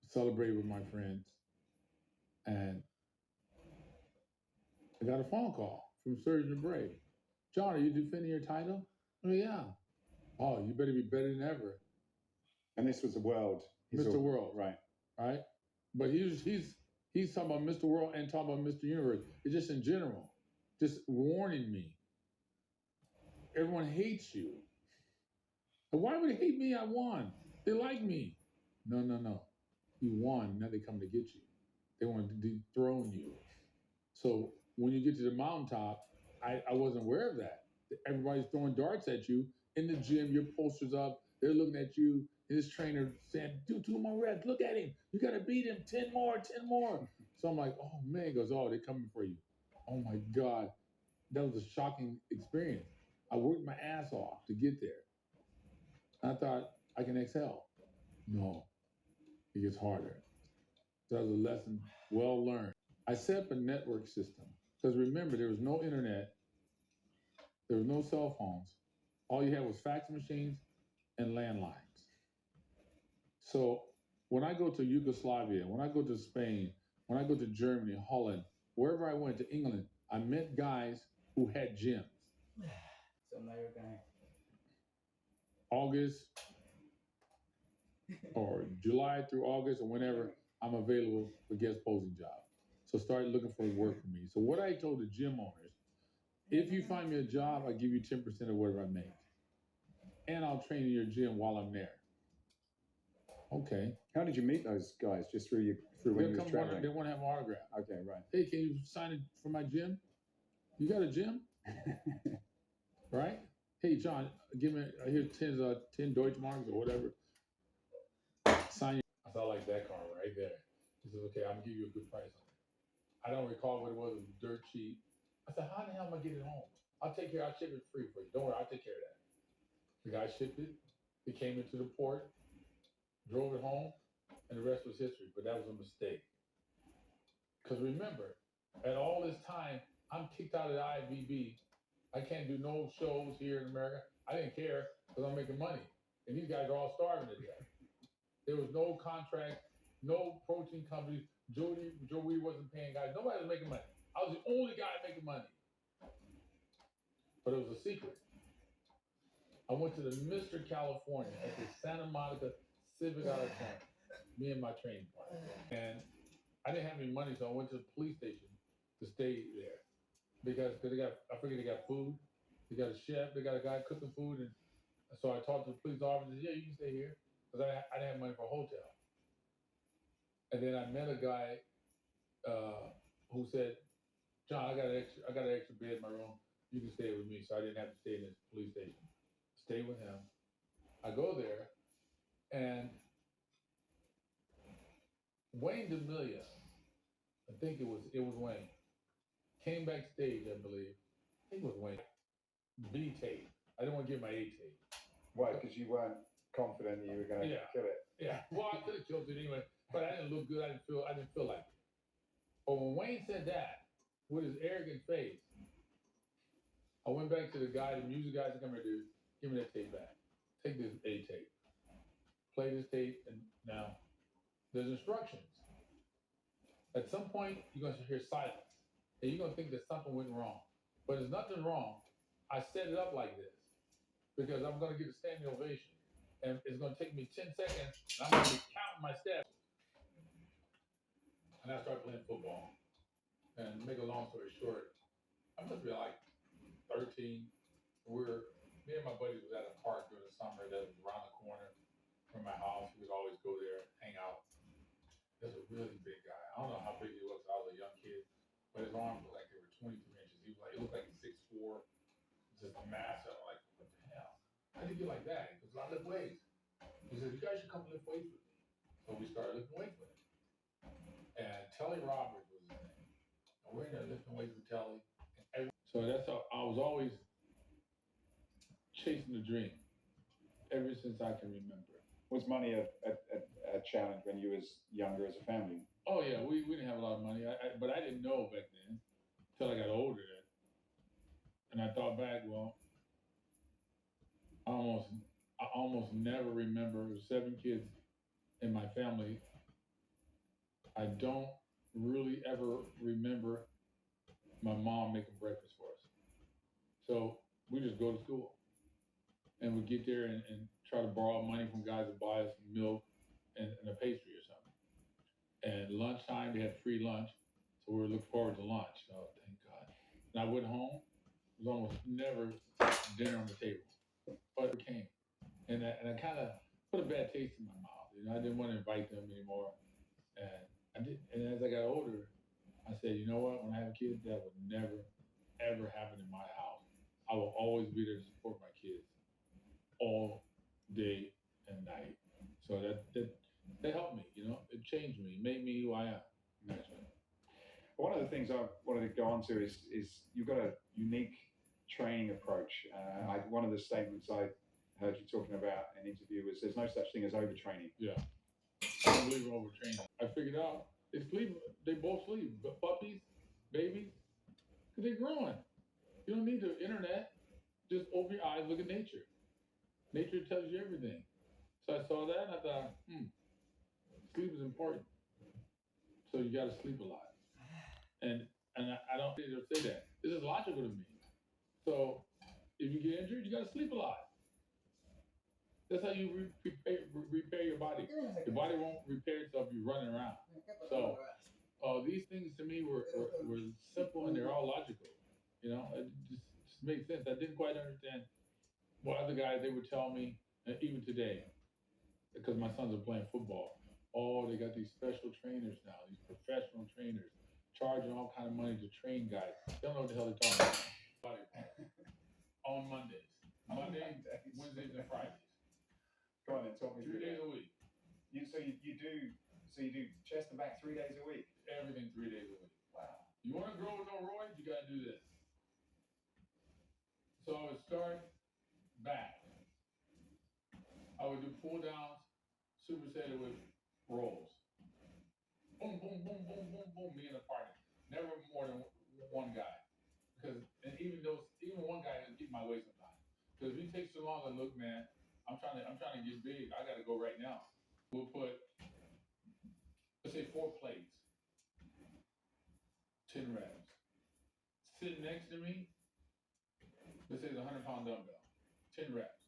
celebrate with my friends, and I got a phone call from Surgeon Bray. John, are you defending your title? Oh yeah. Oh, you better be better than ever. And this was the world. Mr. World. Right. Right? But he's talking about Mr. World and talking about Mr. Universe. It's just in general. Just warning me. Everyone hates you. And why would they hate me? I won. They like me. No. You won. Now they come to get you. They want to dethrone you. So when you get to the mountaintop, I wasn't aware of that. Everybody's throwing darts at you in the gym. Your posters up. They're looking at you. And this trainer saying, "Do 2 more reps. Look at him. You got to beat him. 10 more, 10 more." So I'm like, "Oh man." He goes, "Oh, they're coming for you." Oh my God, that was a shocking experience. I worked my ass off to get there. I thought I can excel. No, it gets harder. That was a lesson well learned. I set up a network system because remember, there was no internet, there was no cell phones. All you had was fax machines and landlines. So when I go to Yugoslavia, when I go to Spain, when I go to Germany, Holland, wherever I went to England, I met guys who had gyms. So now you're going August or July through August or whenever I'm available for guest posing jobs. So start looking for work for me. So what I told the gym owners, if you find me a job, I give you 10% of whatever I make. And I'll train in your gym while I'm there. Okay. How did you meet those guys? Just through when you were traveling? They want to have an autograph. Okay, right. Hey, can you sign it for my gym? You got a gym? Right? Hey, John, give me here's 10 Deutschmarks or whatever. Sign your. I thought like that car right there. He says, "Okay, I'm gonna give you a good price on it." I don't recall what it was. It was dirt cheap. I said, "How the hell am I getting it home? I'll ship it free for you. Don't worry, I'll take care of that." The guy shipped it. He came into the port, drove it home, and the rest was history. But that was a mistake. Because remember, at all this time, I'm kicked out of the IFBB. I can't do no shows here in America. I didn't care because I'm making money. And these guys are all starving to death. There was no contract, no protein companies. Joe Weider wasn't paying guys. Nobody was making money. I was the only guy making money. But it was a secret. I went to the Mr. California at the Santa Monica Civic Auditorium, me and my training partner. And I didn't have any money, so I went to the police station to stay there. Because I figured they got food, they got a chef, they got a guy cooking food. And so I talked to the police officer, "Yeah, you can stay here." Because I didn't have money for a hotel. And then I met a guy who said, "John, I got an extra bed in my room. You can stay with me." So I didn't have to stay in this police station. Stay with him. I go there, and Wayne DeMilia, I think it was Wayne, came backstage, I believe. I think it was Wayne. B tape. I didn't want to give my A tape. Why? Because you weren't confident that you were going to kill it. Yeah. Well, I could have killed it anyway, but I didn't look good. I didn't feel like it. But when Wayne said that, with his arrogant face, I went back to the guy, the music guy said, "Come here, dude. Give me that tape back. Take this A tape. Play this tape, and now there's instructions. At some point, you're going to hear silence, and you're going to think that something went wrong. But there's nothing wrong. I set it up like this because I'm going to get a standing ovation, and it's going to take me 10 seconds, and I'm going to be counting my steps. And I started playing football. And to make a long story short, I must be like 13. Me and my buddies was at a park during the summer that was around the corner from my house. We would always go there, hang out. There's a really big guy. I don't know how big he was. I was a young kid, but his arms were like they were 23 inches. He looked like he's 6'4", just massive. I'm like, what the hell? How did you get like that? He goes, "I lift weights." He said, "You guys should come lift weights with me." So we started lifting weights with him. And Telly Roberts was his name. And we're in there lifting weights with Telly. So that's how I was always chasing the dream ever since I can remember. Was money a challenge when you was younger as a family? Oh yeah, we didn't have a lot of money, but I didn't know back then until I got older. And I thought back, well, I almost never remember. There were 7 kids in my family, I don't really ever remember my mom making breakfast for us. So we just go to school. And we get there and try to borrow money from guys to buy us some milk and a pastry or something. And lunchtime, they had free lunch. So we were looking forward to lunch. Oh, thank God. And I went home. It was almost never dinner on the table. But it came. And I kind of put a bad taste in my mouth. You know, I didn't want to invite them anymore. And I did. And as I got older, I said, you know what? When I have kids, that would never, ever happen in my house. I will always be there to support my kids all day and night. So that helped me. You know, it changed me, made me who I am. Naturally. One of the things I wanted to go on to is you've got a unique training approach. One of the statements I heard you talking about in an interview was there's no such thing as overtraining. Yeah. I don't believe in overtraining. I figured out they both sleep. But puppies, babies, because they're growing. You don't need the internet. Just open your eyes, look at nature. Nature tells you everything. So I saw that and I thought, sleep is important. So you got to sleep a lot. And I don't think they'll say that. This is logical to me. So if you get injured, you got to sleep a lot. That's how you repair your body. Your body won't repair itself if you're running around. So these things to me were simple and they're all logical. You know, it just makes sense. I didn't quite understand what other guys they would tell me, even today, because my sons are playing football. Oh, they got these special trainers now, these professional trainers, charging all kind of money to train guys. They don't know what the hell they're talking about. On Mondays, Wednesdays, and Fridays. Go on then, talk me 3 through days that. a week. So you do chest and back 3 days a week. Everything 3 days a week. Wow. You want to grow with no roids, you got to do this. So I would start back. I would do pull downs, supersetted with rolls. Boom, boom, boom, boom, boom, boom. Me and a partner. Never more than one guy. Because even one guy can keep my weight sometimes. Because if you take so long and look, man, I'm trying to get big. I got to go right now. We'll put, let's say 4 plates, 10 reps. Sitting next to me, let's say it's a 100-pound dumbbell, 10 reps,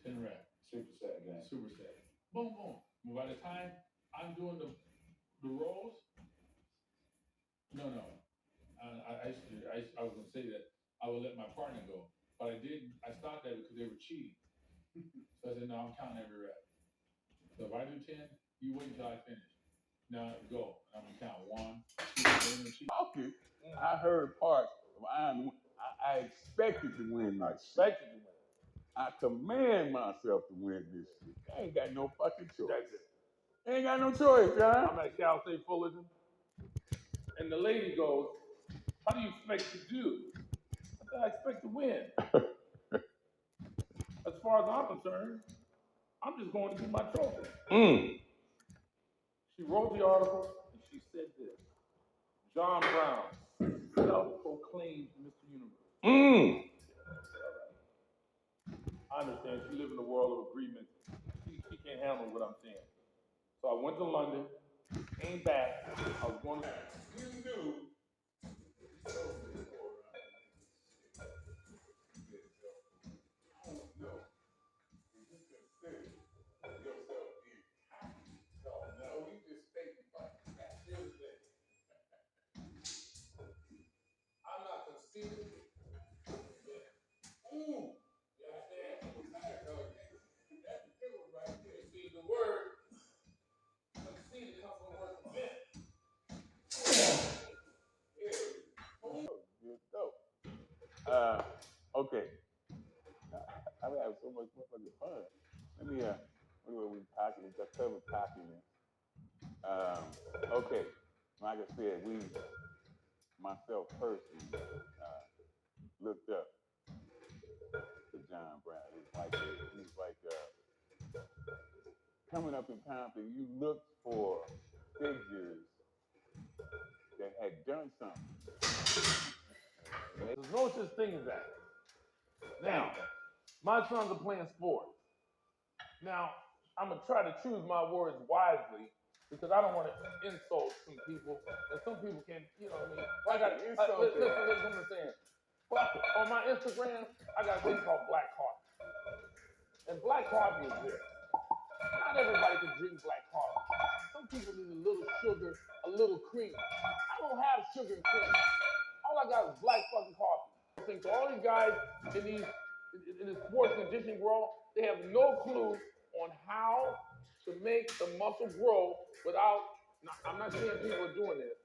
10 reps. Superset again. Superset. Boom, boom. And by the time I'm doing the rolls, no. I was gonna say that I would let my partner go, but I didn't. I stopped that because they were cheating. So I said, no, I'm counting every rep. So if I do 10, you wait until I finish. Now go. I'm gonna count 1, 2, 3. Okay, I heard parts of I expected to win, I command myself to win this shit. I ain't got no fucking choice. That's it. Ain't got no choice, John. I'm at Cal State Fullerton, and the lady goes, "How do you expect to do?" I said, "I expect to win. As far as I'm concerned, I'm just going to get my trophy." She wrote the article, and she said this: John Brown, self-proclaimed Mr. Universe. I understand she lives in a world of agreements. She can't handle what I'm saying. So I went to London, came back. I was going to. You knew. I'm not conceited. Ooh. You understand? That's the killer right there. See, the word conceited comes from the word commit. Good dope. Okay. I'm having so much motherfucking fun. Let me we packing it, just cover packing it. Okay. Like I said, myself personally, looked up to John Brown. He's like coming up in Compton, you look for figures that had done something. There's no such thing as that. Now, my sons are playing sports. Now, I'm going to try to choose my words wisely because I don't want to insult some people, and some people can, you know what I mean? I got listen to what I'm saying. But on my Instagram, I got a thing called Black Coffee, and Black Coffee is there. Not everybody can drink black coffee. Some people need a little sugar, a little cream. I don't have sugar and cream. All I got is black fucking coffee. I think all these guys in the sports conditioning world, they have no clue on how to make the muscle grow without, I'm not saying people are doing this,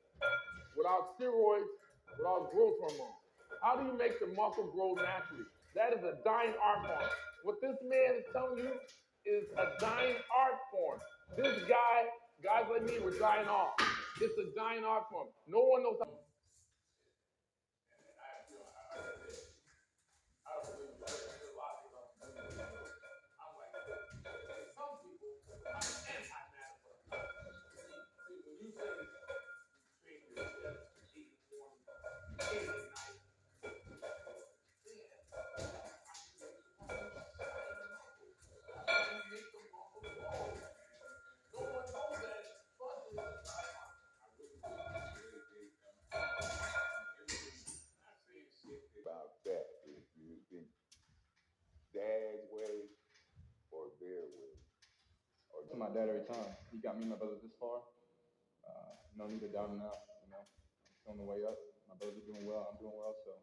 without steroids, without growth hormone. How do you make the muscle grow naturally? That is a dying art form. What this man is telling you is a dying art form. This guy, guys like me, we're dying off. It's a dying art form. No one knows how. About that, if you think dad's way or their way. Or To my dad every time. He got me and my brothers this far. No need to doubt him now. You know, I'm still on the way up. My brothers are doing well. I'm doing well. So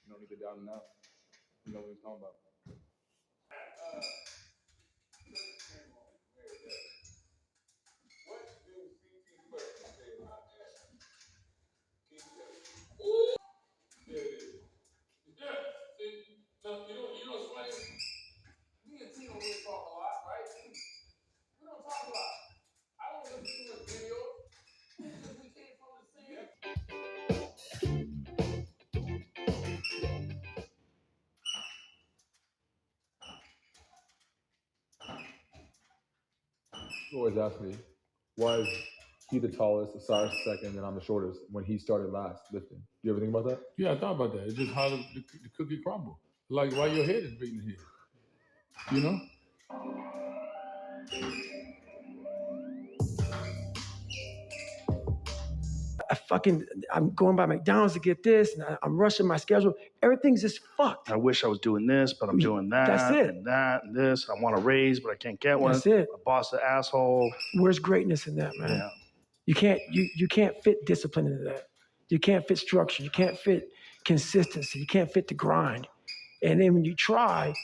no need to doubt him now. He knows what he's talking about. You know what's funny? Me and Tino really talk a lot, right? We don't talk a lot. I don't listen to his videos because we came from the same. People always ask me, why is he the tallest, Osiris second, and I'm the shortest when he started last lifting? Do you ever think about that? Yeah, I thought about that. It's just how the cookie crumble. Like why your head is beating here. You know? I'm going by McDonald's to get this, and I'm rushing my schedule. Everything's just fucked. I wish I was doing this, but I'm doing that. That's it. And that and this. I want a raise, but I can't get one. That's it. My boss is an asshole. Where's greatness in that, man? Yeah. You can't fit discipline into that. You can't fit structure. You can't fit consistency. You can't fit the grind. And then when you try,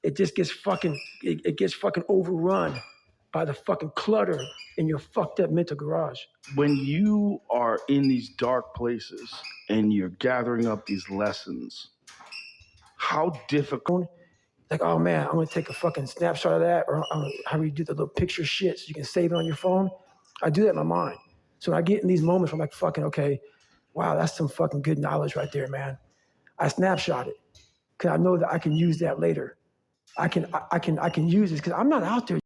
it just gets fucking overrun by the fucking clutter in your fucked up mental garage. When you are in these dark places and you're gathering up these lessons, how difficult? Like, oh man, I'm gonna take a fucking snapshot of that, or how do you do the little picture shit so you can save it on your phone? I do that in my mind. So when I get in these moments where I'm like, fucking, okay, wow, that's some fucking good knowledge right there, man. I snapshot it because I know that I can use that later. I can use this because I'm not out there